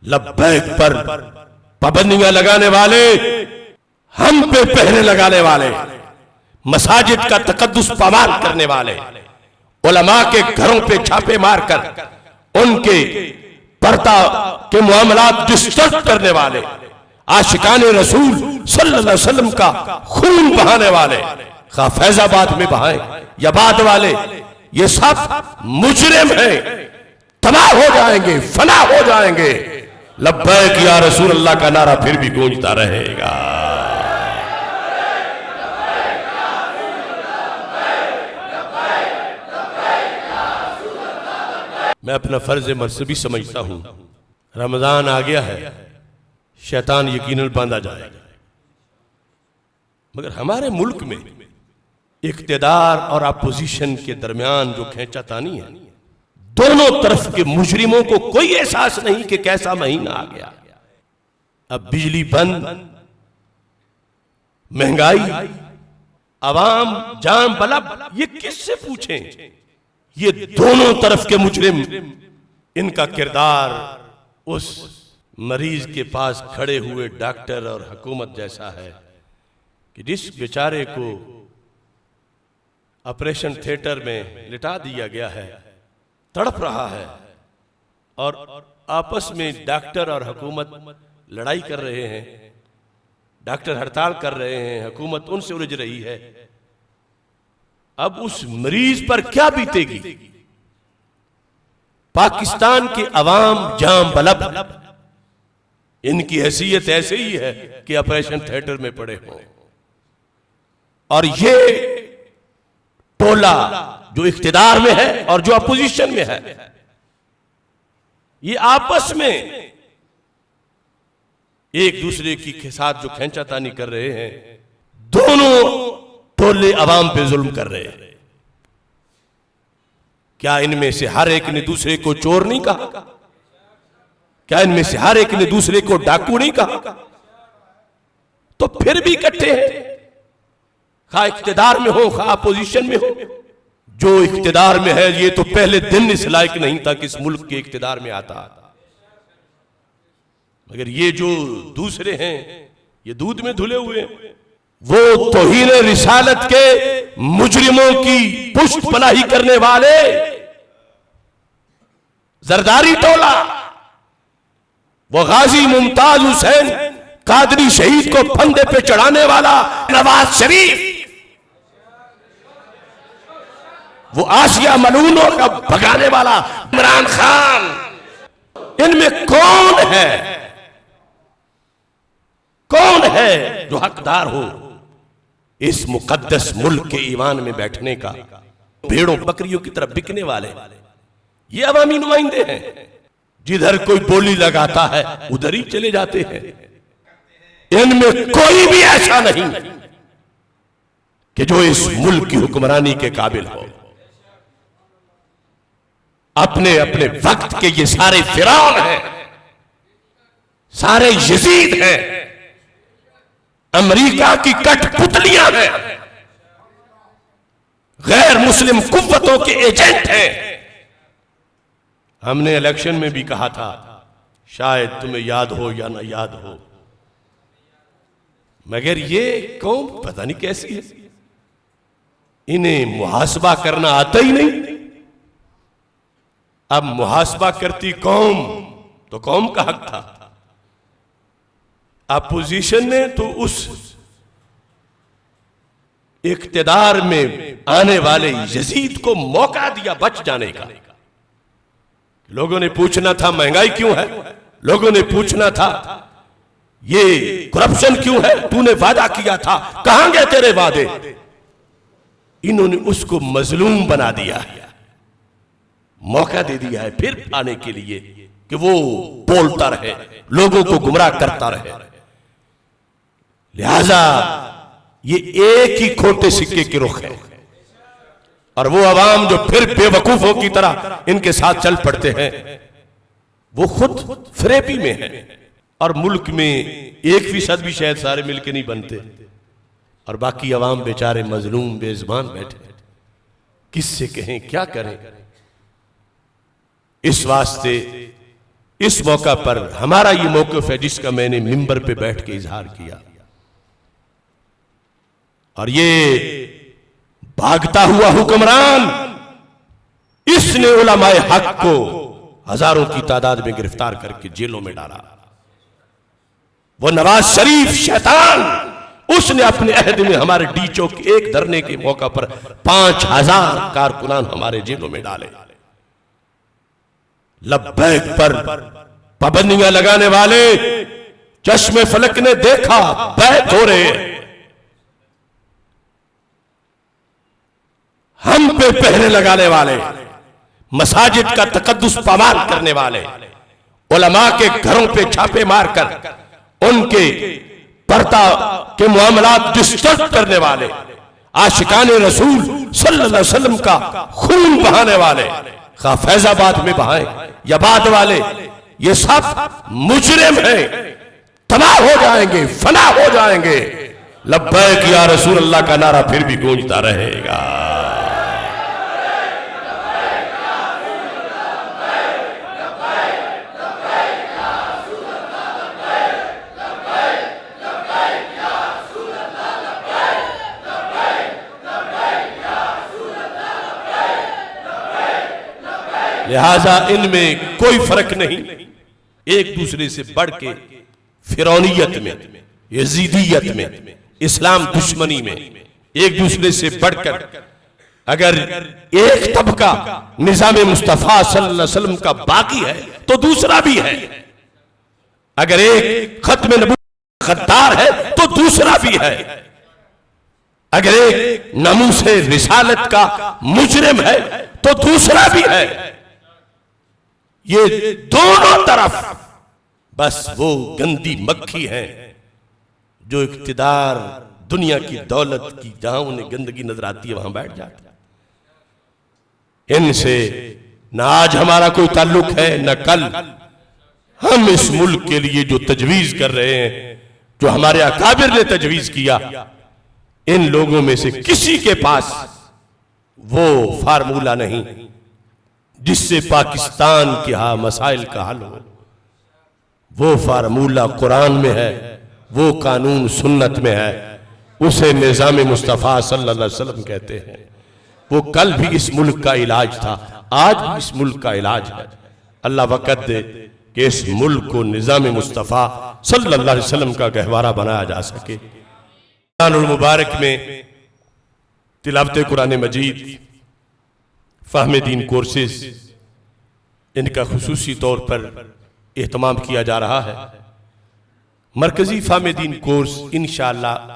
लब्बैक पर पाबंदियां लगाने वाले, हम पे पहरे लगाने वाले, मसाजिद का तकद्दुस पामाल करने वाले, उलमा के घरों पे छापे मारकर उनके पर्दा के मामलात डिस्टर्ब करने वाले, आशिकाने रसूल सल्लल्लाहु अलैहि वसल्लम का खून बहाने वाले, खा फैजाबाद में बहाए या बाद वाले, ये सब मुजरिम हैं, तबाह हो जाएंगे, फना हो जाएंगे। लब्बैक या रसूल अल्लाह का नारा फिर भी गूंजता रहेगा। मैं अपना फर्ज मर्सबी समझता हूं। रमजान आ गया है, शैतान यकीनन बांधा जाएगा, मगर हमारे मुल्क में इख्तिदार और अपोजिशन के दरमियान जो खींचातानी है, दोनों तरफ के मुजरिमों को कोई एहसास नहीं कि कैसा महीना आ गया। अब बिजली बंद, महंगाई, अवाम जान बलब, ये किससे पूछें? ये दोनों तरफ के मुजरिम, इनका किरदार उस मरीज के पास खड़े हुए डॉक्टर और हुकूमत जैसा है कि जिस बेचारे को ऑपरेशन थिएटर में लिटा दिया गया है, तड़प रहा है, और आपस में डॉक्टर और हुकूमत लड़ाई कर रहे हैं, डॉक्टर हड़ताल कर रहे हैं, हुकूमत उनसे उलझ रही है। अब उस मरीज पर क्या बीतेगी? पाकिस्तान के अवाम जाम बलब, इनकी हैसियत ऐसे ही है कि ऑपरेशन थिएटर में पड़े हों, और ये टोला जो इख्तिदार में है और जो अपोजिशन में है, ये आपस में एक दूसरे के साथ जो खींचातानी कर रहे हैं, दोनों टोले अवाम पे जुल्म कर रहे हैं। क्या इनमें से हर एक ने दूसरे को चोर नहीं कहा? क्या इनमें से हर एक ने दूसरे को डाकू नहीं कहा? तो फिर भी इकट्ठे हैं, खा इख्तिदार में हो खा अपोजिशन में हो। जो इख्तिदार में है, ये तो पहले दिन इस लायक नहीं था कि इस मुल्क के इख्तिदार में आता, मगर ये जो दूसरे हैं, ये दूध में धुले हुए हैं। वो तौहीन रिसालत के मुजरिमों की पुष्ट पनाही करने वाले जरदारी टोला, वो गाजी मुमताज हुसैन कादरी शहीद को फंदे पे चढ़ाने वाला नवाज शरीफ, वो आसिया मलूनों का भगाने वाला इमरान खान, इनमें कौन है, कौन है जो हकदार हो इस मुकद्दस मुल्क के ईवान में बैठने का? भेड़ों बकरियों की तरफ बिकने वाले ये अवामी नुमाइंदे हैं। जिधर कोई बोली लगाता है उधर ही चले जाते हैं। इनमें कोई भी ऐसा नहीं कि जो इस मुल्क की हुक्मरानी के काबिल हो। अपने अपने वक्त के ये सारे फिरौन हैं, सारे यजीद हैं, अमेरिका की कठपुतलियां हैं, गैर मुस्लिम कुव्वतों के एजेंट हैं। हमने इलेक्शन में भी कहा था, शायद तुम्हें याद हो या ना याद हो, मगर ये कौम पता नहीं कैसी है, इन्हें मुहासबा करना आता ही नहीं। अब मुहासबा करती कौम तो कौम का हक था। अपोजिशन ने तो उस इख्तिदार में आने वाले यजीद को मौका दिया बच जाने का। लोगों ने पूछना था महंगाई क्यों है, लोगों ने पूछना था ये करप्शन क्यों है, तूने वादा किया था, कहां गए तेरे वादे? इन्होंने उसको मजलूम बना दिया है, मौका दे दिया है फिर आने के लिए कि वो बोलता रहे, लोगों को गुमराह करता रहे। लिहाजा ये एक ही खोटे सिक्के की रुख है, और वो अवाम जो फिर बेवकूफों की तरह इनके साथ चल पड़ते हैं, वो खुद फरेबी में है। और मुल्क में 1% भी शायद सारे मिलके नहीं बनते, और बाकी अवाम बेचारे मजलूम बेज़बान बैठे, किससे कहें क्या करें। इस वास्ते इस मौका पर हमारा ये मौक़िफ़ है जिसका मैंने मिंबर पे बैठ के इजहार किया। और ये भागता हुआ हुक्मरान, इसने उलमाए हक को हजारों की तादाद में गिरफ्तार करके जेलों में डाला। वो नवाज शरीफ शैतान, उसने अपने अहद में हमारे डीचो के एक धरने के मौका पर 5000 कारकुनान हमारे जेलों में डाले। लब्बैक पर पाबंदियां लगाने वाले चश्मे फलक ने देखा बैत हो रहे हैं, हम पे पहरे लगाने वाले, मसाजिद का तकद्दुस पामाल करने वाले, उलमा के घरों पे छापे मारकर उनके पर्दा के मामलात डिस्टर्ब करने वाले, आशिकाने रसूल सल्लल्लाहु अलैहि वसल्लम का खून बहाने वाले, खा फैजाबाद में बहाए या बाद वाले, ये सब मुजरिम हैं, तबाह हो जाएंगे, फना हो जाएंगे। लब्बैक या रसूल अल्लाह का नारा फिर भी गूंजता रहेगा। लिहाजा इनमें कोई फर्क नहीं, एक दूसरे से बढ़ के फिरौनियत में, यजीदियत में, इस्लाम दुश्मनी में एक दूसरे से बढ़कर अगर एक तबका निजाम मुस्तफा सल्लल्लाहु अलैहि वसल्लम का बाकी है तो दूसरा भी है, अगर एक खत्म नबूवत गद्दार है तो दूसरा भी है, अगर एक नमूसे रिसालत का मुजरिम है तो दूसरा भी है। ये दोनों तरफ बस वो गंदी मक्खी है जो इख्तिदार, दुनिया की दौलत की जहां उन्हें गंदगी नजर आती है वहां बैठ जाते हैं। इनसे न आज हमारा कोई ताल्लुक है न कल। हम इस मुल्क के लिए जो तजवीज कर रहे हैं, जो हमारे अकाबिर ने तजवीज किया, इन लोगों में से किसी के पास वो फार्मूला नहीं जिससे पाकिस्तान के मसाइल का हल हो। वो फार्मूला कुरान में है, वो कानून सुन्नत में है, उसे निजाम मुस्तफा सल्लल्लाहु अलैहि वसल्लम कहते हैं। वो कल भी इस मुल्क का इलाज था, आज भी इस मुल्क का इलाज है। अल्लाह वक़्त दे कि इस मुल्क को निजाम मुस्तफा सल्लल्लाहु अलैहि वसल्लम का गहवारा बनाया जा सके। कुरानुल मुबारक में तिलावत कुरान मजीद, फ़हम दीन कोर्सेज, इनका खुसूसी तौर पर एहतमाम किया जा रहा है। मरकजी फ़हम दीन कोर्स इंशाअल्लाह